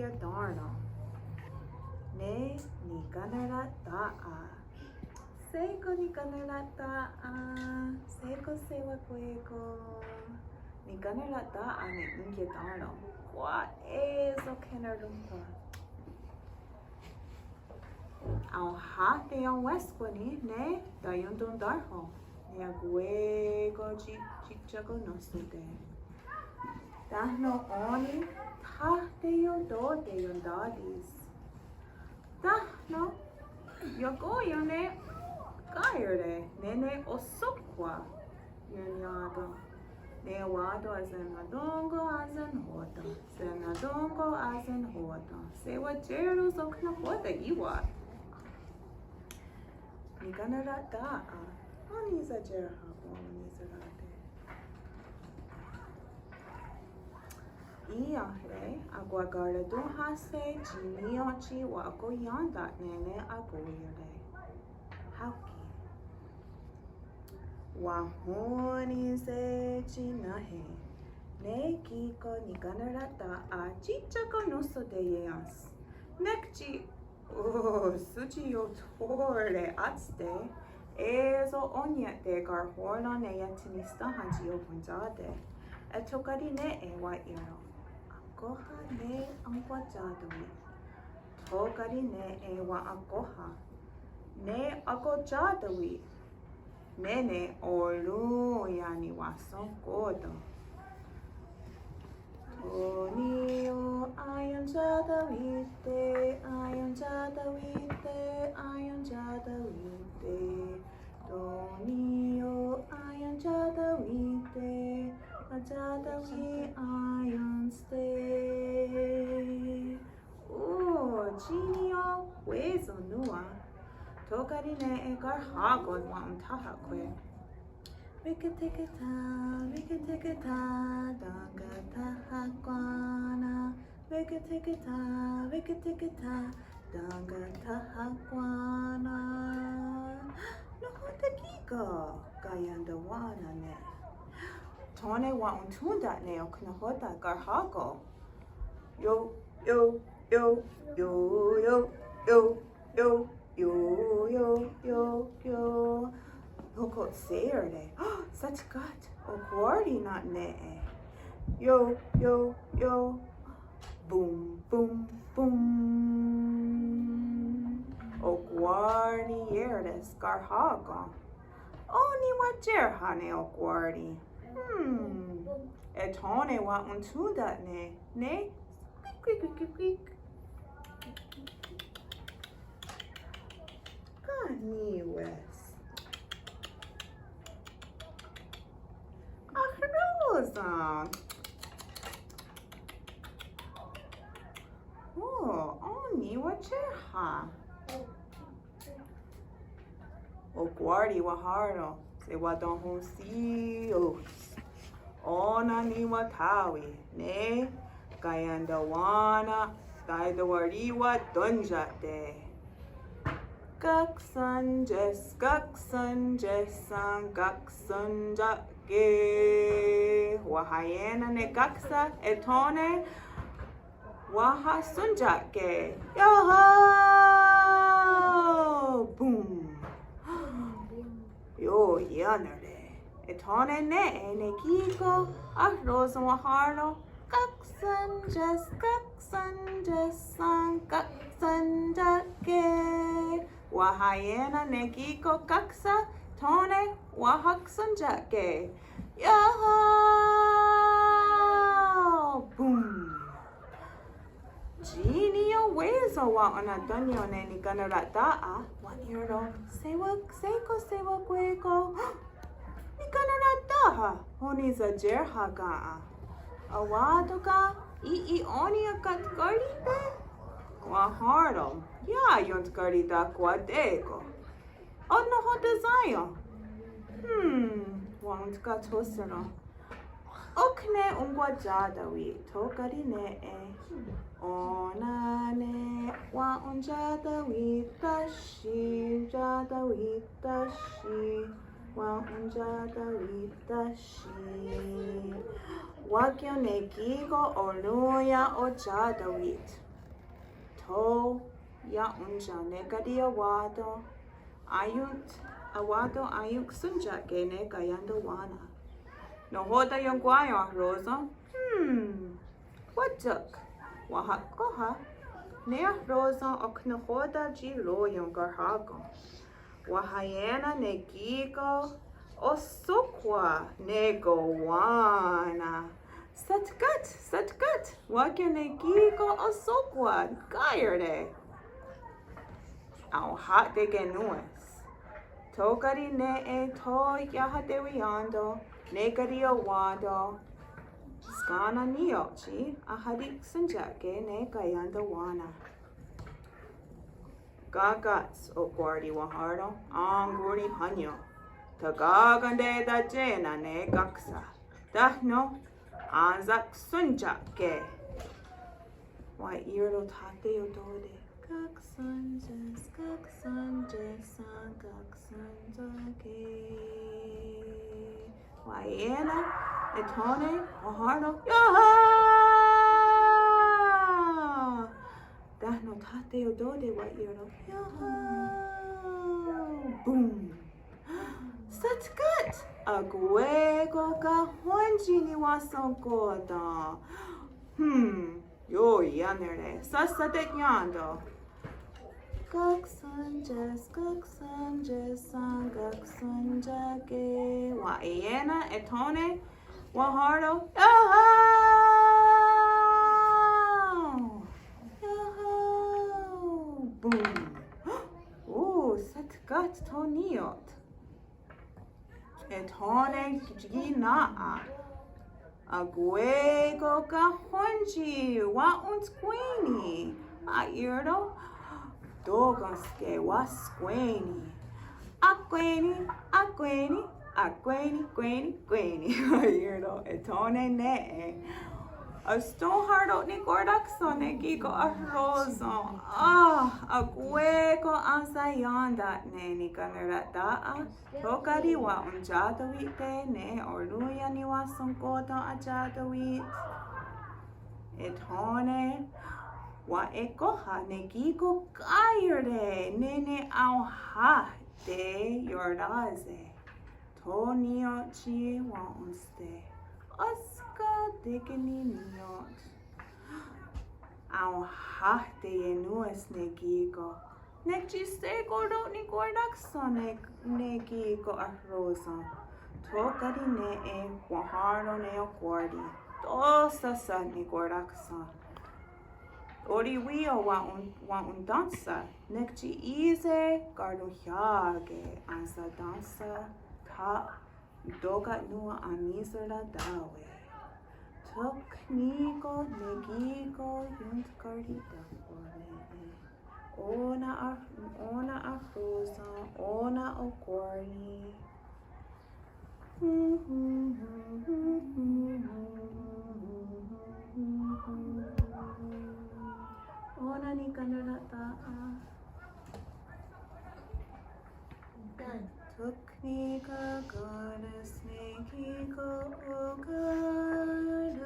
Nikaneratá. Ne Nikaneratá. Seiko Nikaneratá. Seiko sewa kueko. Nikaneratá ne Nikaneratá. What is o Kanen'shón? Ao hate ao wesquani ne dayundon darho. Ne aguego chichago no sude. Dahno oni tahte yo do de yondadis. Dahno yoko yone gaire nene osokwa yonyado. Ne wado azenadongo azenhoda. Senadongo azenhoda. Sewa jero sokna hoda iwa. Nikaneratá. Oni za jerha oni zarade. Iahre aguagarda do hase jiniochi wa agoyanda nene agoyere. Hauki. Wahoni se chinahe. Ne kiko Nikaneratá a chichako nuso de yeas. Nekchi suchi yo tore atste. Ezo onyete garhorna neya tinista hanjio punjade. Etokari ne ewa iro. Akoha ne angwajadui. Tokari ne ewa akoha. Ne agojadui. Nene olu yani wason kodo. Onio ayon jadawite, ayon jadawite, ayon jadawite. Donio ayon jadawite, ajadawi ayon stay. Jinio wezo nua. Tokari ne egar hagon wa tahakwe. Wikatikita, danga tahakwana. Wikatikita, danga tahakwana. Nohotakika, Kayandawana ne. Tone wa untunda ne oknahota garhago. Yo. Hoko seerde. Such gut. O guardi not ne. Yo. Boom. O guardi yerdes garhaga. Oni wa jerhane o guardi. Etone wa untunda ne. Ne. Quick. Niwes. Rosa. Oni wa jerha. O guardi wa hardo. Se wa don hunsios. Ona ni wa tawi. Ne. Kayandawana. Daidawari wa dunjate. Gaksanjes, gaksanjake. Wahayena ne gaksa etone. Wahasunjake. Yoho! Boom. Yo, yanere. Etone ne kiko. Ahrosa waharlo. Gaksanjes, gaksanjake. Wahayena nekiko kaksa tone wahaksanjake. Yoho! Boom. Jinio wezo wa anatonio ne Nikaneratá wa iro seiko kueko. Nikaneratá honi za jerhaga. Awadoka onia katgarite. Wahardo. Ya yontgarita quadego. Ono ho desayo. Wantga tosero. Okne ungwajadawi. Tokarine Onane wa unjadawi tashi. Jadawi tashi. Wa unjadawi tashi. Wakyo nekigo oluya ojadawit. To ya unja negadi awado. Awado ayunk sunja ke ne Kayandawana. No hoda yung guayo rosa. Wajuk. Wahakoha. Ne rosa ok no hoda ji lo yung garhago. Wahayena ne gigo. Osukwa ne gowana. Satgat. Wake ne gigo osukwa. Gayerde. Au hat de genues. Tokari ne e to yahadewiando. Negari awado. Skana niochi. Ahadik sunjake ne Kayandawana. Gagats o guardi wahardo. Anguri hanyo. Tagagande da jena ne gaksa. Dahno. Anzak sunjake. Why earlo tate odode. Gaksanjes, gaksanjake. Wayena, etone, wahardo, yaha! Dahno tate odode wa earlo, yaha! Boom! Satgat! Aguego ka honji ni wasonkoda. Yo yanere, sasadet yando. Gaksanjes, gaksanjake. Wayena, etone, wahardo, yaha! Boom! Ooh, satgat toniot. Etone ginaa. Aguego kahonji wa unsqueni. Airdo dogaske wasqueni. Aqueni. Airdo etone ne. Astohardo ni gordakson ne gigo arrozo. Aguego ansayanda ne Nikaneratá. Tokari wa unjadawite ne orluya ni wa sonkoto ajadawit. Etone wa ekoha ne gigo kayerde nene auha de yordaze. Tonio chi wa unste. Oska dikini niot. Auha de yenues ne gigo. Nekjiste gordo ni gordakson ne gigo arroza. Tokari ne e wahardo ne okordi. Tosasa ni gordakson. Ori wio wa dansa. Nekji ize gardo hyage ansa dansa ta dogat nua anisera dawe. Tok nigo negigo yunt gardi dafore. Ona afrosa, ona okorni. Ona Nikaneratá. Tuknika goddess, Nikiko, oh goddess.